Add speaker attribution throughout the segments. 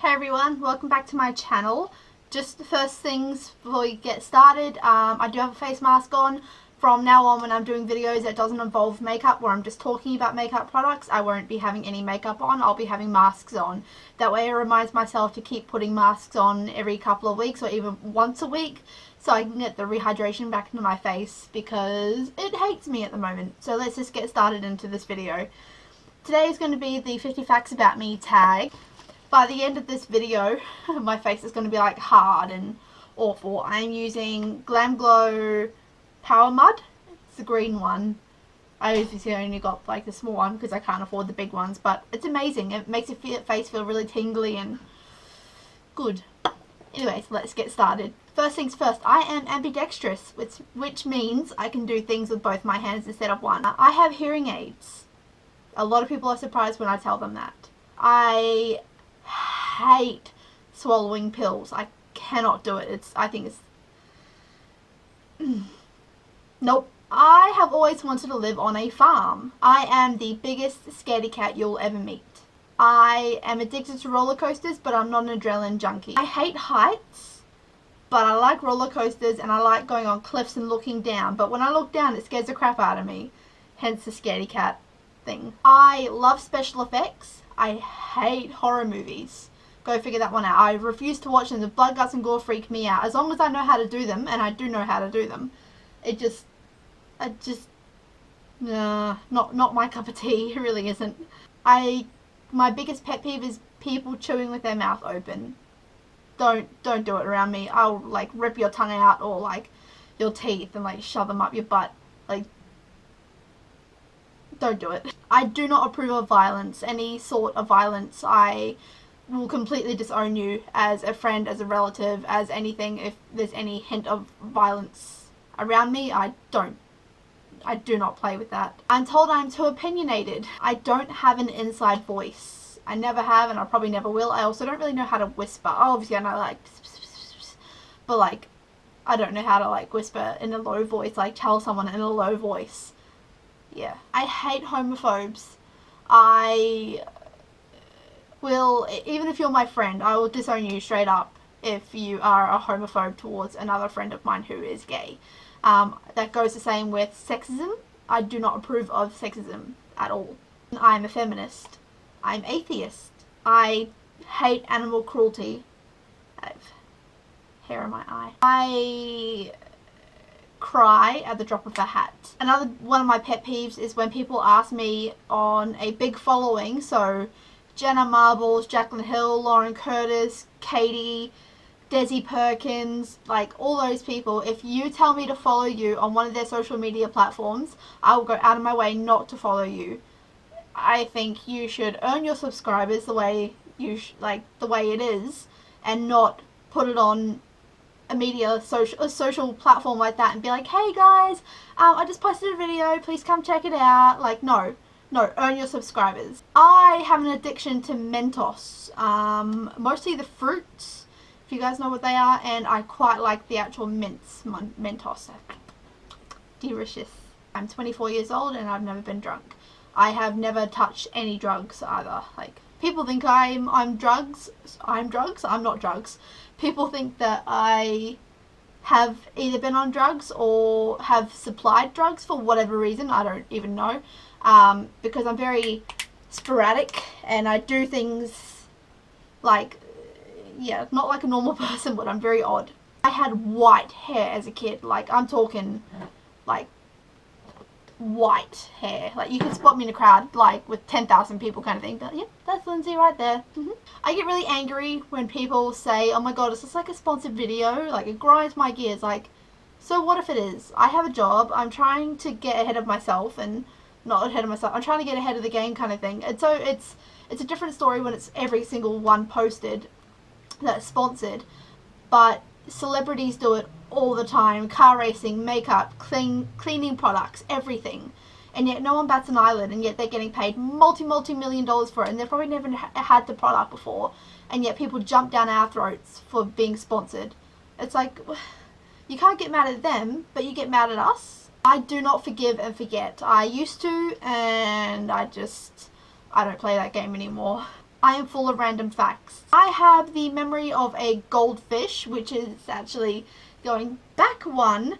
Speaker 1: Hey everyone, welcome back to my channel. Just the first things before we get started, I do have a face mask on. From now on, when I'm doing videos that doesn't involve makeup, where I'm just talking about makeup products, I won't be having any makeup on. I'll be having masks on. That way it reminds myself to keep putting masks on every couple of weeks or even once a week, so I can get the rehydration back into my face because it hates me at the moment. So let's just get started into this video. Today is going to be the 50 facts about me tag. By the end of this video, my face is going to be like hard and awful. I'm using Glam Glow Power Mud. It's the green one. I obviously only got like the small one because I can't afford the big ones, but it's amazing. It makes your face feel really tingly and good. Anyways, let's get started. First things first, I am ambidextrous, which means I can do things with both my hands instead of one. I have hearing aids. A lot of people are surprised when I tell them that. I hate swallowing pills. I cannot do it. I think it's nope. I have always wanted to live on a farm. I am the biggest scaredy cat you'll ever meet. I am addicted to roller coasters, but I'm not an adrenaline junkie. I hate heights, but I like roller coasters and I like going on cliffs and looking down, but when I look down it scares the crap out of me, hence the scaredy cat thing. I love special effects. I hate horror movies. Go figure that one out. I refuse to watch them. The blood, guts and gore freak me out. As long as I know how to do them, and I do know how to do them, not my cup of tea. It really isn't. My biggest pet peeve is people chewing with their mouth open. Don't do it around me. I'll like rip your tongue out or like your teeth and like shove them up your butt. Like, don't do it. I do not approve of violence. Any sort of violence, I will completely disown you as a friend, as a relative, as anything. If there's any hint of violence around me, I do not play with that. I'm told I'm too opinionated. I don't have an inside voice. I never have and I probably never will. I also don't really know how to whisper. Obviously I know like, but like, I don't know how to like whisper in a low voice, like tell someone in a low voice. Yeah. I hate homophobes. I will, even if you're my friend, I will disown you straight up if you are a homophobe towards another friend of mine who is gay. That goes the same with sexism. I do not approve of sexism at all. I'm a feminist. I'm atheist. I hate animal cruelty. I have hair in my eye. I cry at the drop of a hat. Another one of my pet peeves is when people ask me on a big following, so Jenna Marbles, Jaclyn Hill, Lauren Curtis, Katie, Desi Perkins, like all those people, if you tell me to follow you on one of their social media platforms, I will go out of my way not to follow you. I think you should earn your subscribers the way the way it is, and not put it on a social platform like that and be like, hey guys, I just posted a video, please come check it out. Like, no, earn your subscribers. I have an addiction to Mentos, mostly the fruits, if you guys know what they are, and I quite like the actual mints, Mentos. Delicious. I'm 24 years old and I've never been drunk. I have never touched any drugs either. Like, people think I'm drugs. I'm drugs. I'm not drugs. People think that I have either been on drugs or have supplied drugs for whatever reason. I don't even know. Because I'm very sporadic and I do things like, yeah, not like a normal person, but I'm very odd. I had white hair as a kid. Like, I'm talking like white hair. Like, you could spot me in a crowd like with 10,000 people kind of thing. But yep, that's Lynsey right there. I get really angry when people say, oh my god, is this like a sponsored video? Like, it grinds my gears. Like, so what if it is? I have a job. I'm trying to get ahead of myself, and not ahead of myself, I'm trying to get ahead of the game kind of thing. And so it's a different story when it's every single one posted that's sponsored, but celebrities do it all the time. Car racing, makeup, cleaning products, everything, and yet no one bats an eyelid, and yet they're getting paid multi-million dollars for it, and they've probably never had the product before, and yet people jump down our throats for being sponsored. It's like, you can't get mad at them, but you get mad at us. I do not forgive and forget. I used to, and I don't play that game anymore. I am full of random facts. I have the memory of a goldfish, which is actually going back one.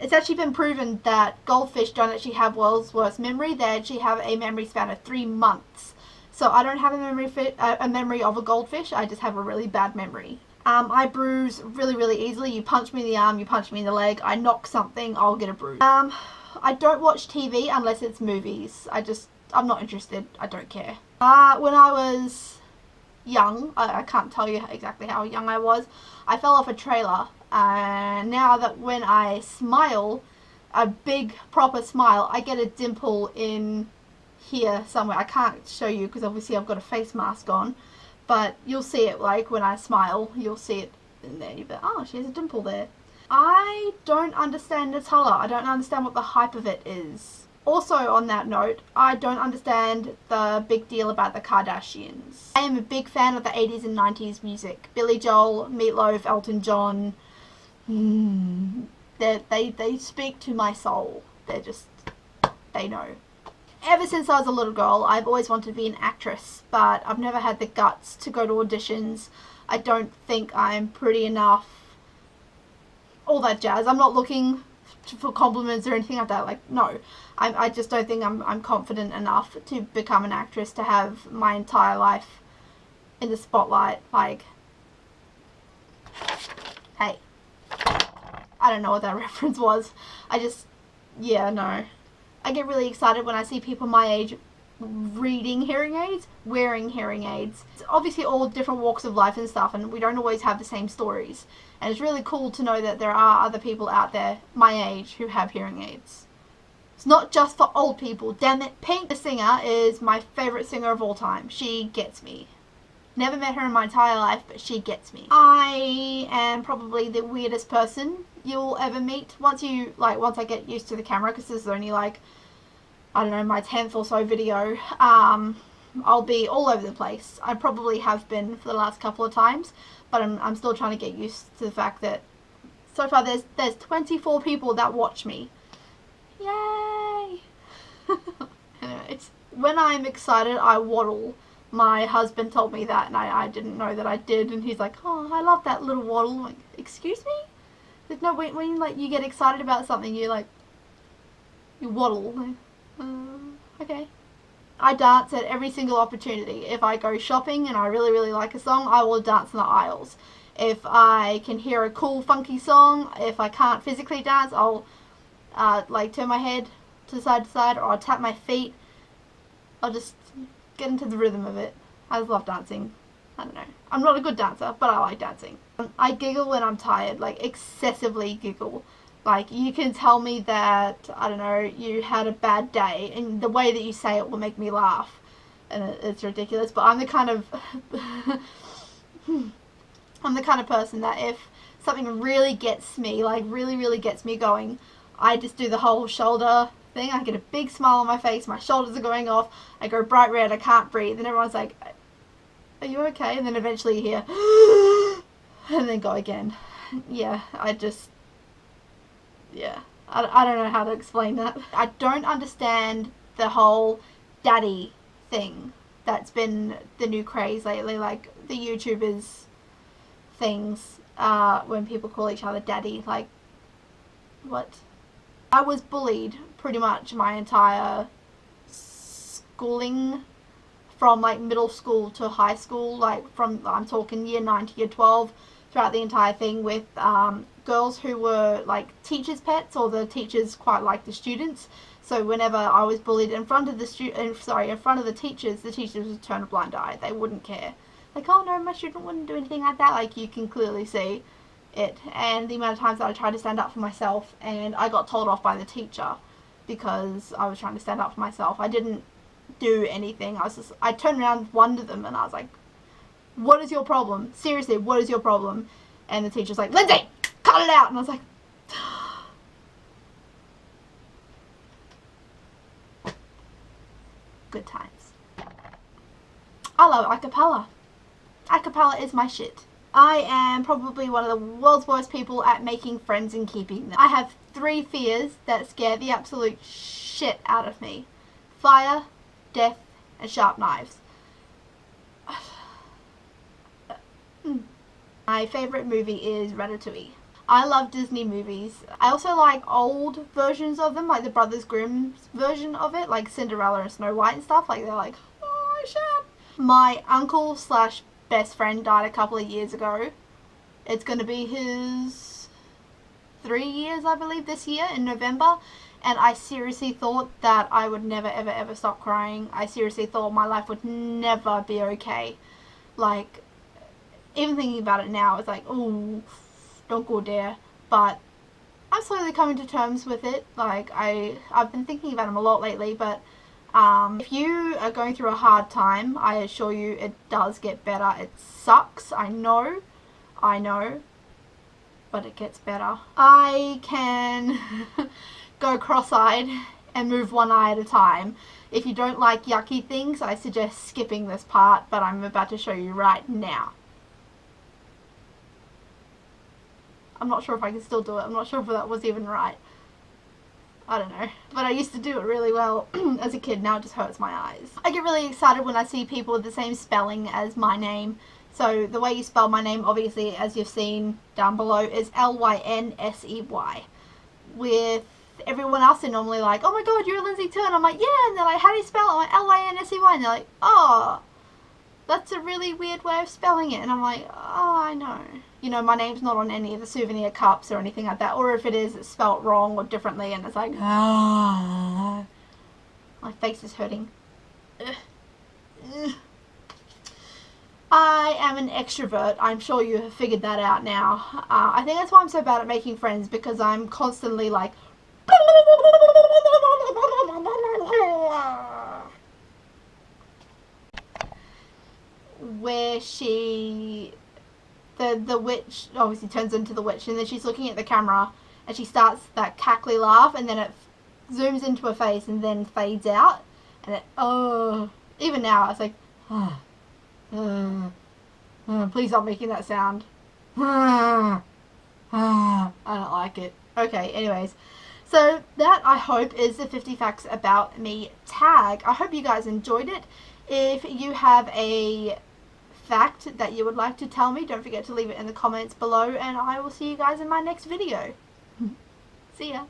Speaker 1: It's actually been proven that goldfish don't actually have world's worst memory. They actually have a memory span of 3 months. So I don't have a memory of a goldfish. I just have a really bad memory. I bruise really easily. You punch me in the arm, you punch me in the leg, I knock something, I'll get a bruise. I don't watch TV unless it's movies. I'm not interested. I don't care. When I was young, I can't tell you exactly how young I was, I fell off a trailer. Now that when I smile, a big proper smile, I get a dimple in here somewhere. I can't show you because obviously I've got a face mask on. But you'll see it, like, when I smile, you'll see it in there. You'll be like, oh, she has a dimple there. I don't understand Nutella. I don't understand what the hype of it is. Also, on that note, I don't understand the big deal about the Kardashians. I am a big fan of the 80s and 90s music. Billy Joel, Meatloaf, Elton John. They speak to my soul. They know. Ever since I was a little girl, I've always wanted to be an actress, but I've never had the guts to go to auditions. I don't think I'm pretty enough. All that jazz. I'm not looking for compliments or anything like that. Like, no. I just don't think I'm confident enough to become an actress, to have my entire life in the spotlight. Like, hey. I don't know what that reference was. Yeah, no. I get really excited when I see people my age reading hearing aids, wearing hearing aids. It's obviously all different walks of life and stuff, and we don't always have the same stories. And it's really cool to know that there are other people out there my age who have hearing aids. It's not just for old people, damn it. Pink, the singer, is my favourite singer of all time. She gets me. Never met her in my entire life, but she gets me. I am probably the weirdest person you'll ever meet. Once I get used to the camera, because this is only like, I don't know, my 10th or so video, I'll be all over the place. I probably have been for the last couple of times, but I'm still trying to get used to the fact that so far there's 24 people that watch me. Yay! Anyways, when I'm excited, I waddle. My husband told me that, and I didn't know that I did, and he's like, oh, I love that little waddle. I'm like, excuse me? Like, no, when like you get excited about something, you waddle. Like, okay. I dance at every single opportunity. If I go shopping and I really like a song, I will dance in the aisles. If I can hear a cool funky song, if I can't physically dance, I'll like turn my head to side, or I'll tap my feet. I'll just get into the rhythm of it. I just love dancing. I don't know. I'm not a good dancer, but I like dancing. I giggle when I'm tired, like excessively giggle. Like, you can tell me that, I don't know, you had a bad day, and the way that you say it will make me laugh. And it's ridiculous, but I'm the kind of I'm the kind of person that if something really gets me, like really gets me going, I just do the whole shoulder thing. I get a big smile on my face, my shoulders are going off, I go bright red, I can't breathe, and everyone's like, are you okay? And then eventually you hear and then go again. Yeah, I don't know how to explain that. I don't understand the whole daddy thing that's been the new craze lately, like the YouTubers things, when people call each other daddy. Like, what? I was bullied pretty much my entire schooling, from like middle school to high school, like I'm talking year 9 to year 12, throughout the entire thing, with girls who were like teachers' pets, or the teachers quite liked the students. So whenever I was bullied in front of the teachers would turn a blind eye. They wouldn't care. Like, oh no, my student wouldn't do anything like that. Like, you can clearly see it. And the amount of times that I tried to stand up for myself, and I got told off by the teacher because I was trying to stand up for myself. I didn't do anything. I turned around one to them and I was like, what is your problem? Seriously, what is your problem? And the teacher's like, Lynsey, cut it out. And I was like, good times. I love acapella. Acapella is my shit. I am probably one of the world's worst people at making friends and keeping them. I have 3 fears that scare the absolute shit out of me. Fire, death, and sharp knives. My favourite movie is Ratatouille. I love Disney movies. I also like old versions of them, like the Brothers Grimm's version of it, like Cinderella and Snow White and stuff. Like, they're like, oh shit. My uncle slash best friend died a couple of years ago. It's going to be his 3 years, I believe, this year in November. And I seriously thought that I would never, ever, ever stop crying. I seriously thought my life would never be okay. Like, even thinking about it now, it's like, oh, don't go there. But I'm slowly coming to terms with it. Like, I've been thinking about him a lot lately, but if you are going through a hard time, I assure you it does get better. It sucks, I know, but it gets better. I can go cross-eyed and move one eye at a time. If you don't like yucky things, I suggest skipping this part, but I'm about to show you right now. I'm not sure if I can still do it. I'm not sure if that was even right. I don't know. But I used to do it really well as a kid. Now it just hurts my eyes. I get really excited when I see people with the same spelling as my name. So the way you spell my name, obviously, as you've seen down below, is Lynsey. With everyone else, they're normally like, oh my god, you're Lynsey too. And I'm like, yeah. And they're like, how do you spell it? I'm like, Lynsey. And they're like, oh, that's a really weird way of spelling it. And I'm like, oh, I know. You know, my name's not on any of the souvenir cups or anything like that. Or if it is, it's spelt wrong or differently. And it's like, ah. My face is hurting. Ugh. Ugh. I am an extrovert. I'm sure you have figured that out now. I think that's why I'm so bad at making friends, because I'm constantly like, where the witch obviously turns into the witch, and then she's looking at the camera and she starts that cackly laugh, and then it zooms into her face and then fades out, and it, oh, even now it's like, please stop making that sound. I don't like it. Okay, anyways, so that, I hope, is the 50 facts about me tag. I hope you guys enjoyed it. If you have a fact that you would like to tell me, don't forget to leave it in the comments below, and I will see you guys in my next video. See ya.